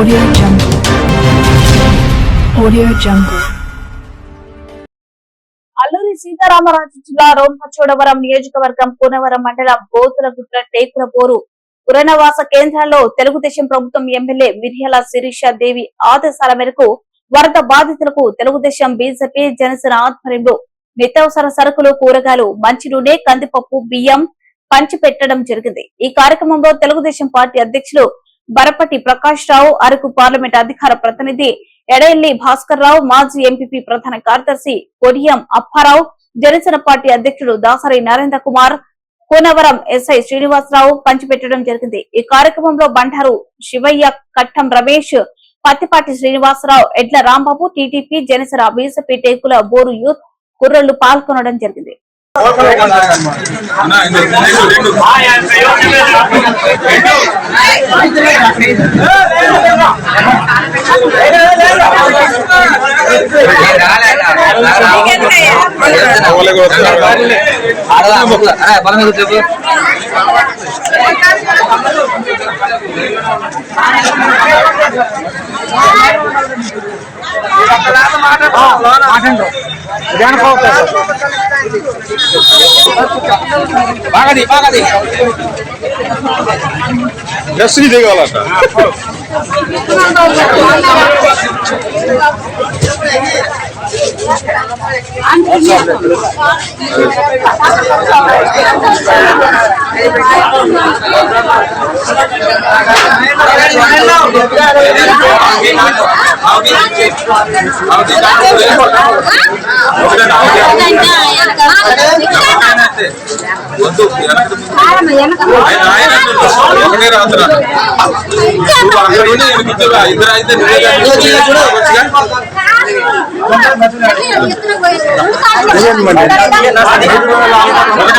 Audio Jungle. Audio Jungle. Alluri Sitaramaraju జిల్లా రంపచోడవరం నియోజకవర్గం కూనవరం మండలం గోతులగుట్ల టేకులపోరు పురనవాస కేంద్రాల్లో తెలుగుదేశం ప్రభుత్వం ఎమ్మెల్యే మిర్యాల శిరీష దేవి ఆదేశాల మేరకు వరద బాధితులకు తెలుగుదేశం బీజేపీ జనసేన ఆధ్వర్యంలో నిత్యావసర సరుకులు కూరగాయలు మంచినూనె కందిపప్పు బియ్యం పంచిపెట్టడం జరిగింది. ఈ కార్యక్రమంలో తెలుగుదేశం పార్టీ అధ్యక్షులు బరపటి ప్రకాష్ రావు, అరకు పార్లమెంట్ అధికార ప్రతినిధి ఎడెల్లి భాస్కర్ రావు, మాజీ ఎంపీపీ ప్రధాన కార్యదర్శి కొడియం అప్పారావు, జనసేన పార్టీ అధ్యక్షుడు దాసరి నరేంద్ర కుమార్, కూనవరం ఎస్ఐ శ్రీనివాసరావు పంచిపెట్టడం జరిగింది. ఈ కార్యక్రమంలో బండారు శివయ్య, కట్టం రమేష్, పత్తిపాటి శ్రీనివాసరావు, ఎడ్ల Rambabu, TDP, Janasena, BJP టేకుల bore youth కుర్రలు పాల్గొనడం జరిగింది. బాగది జస్ట్ దిగాలట ఇద్దరు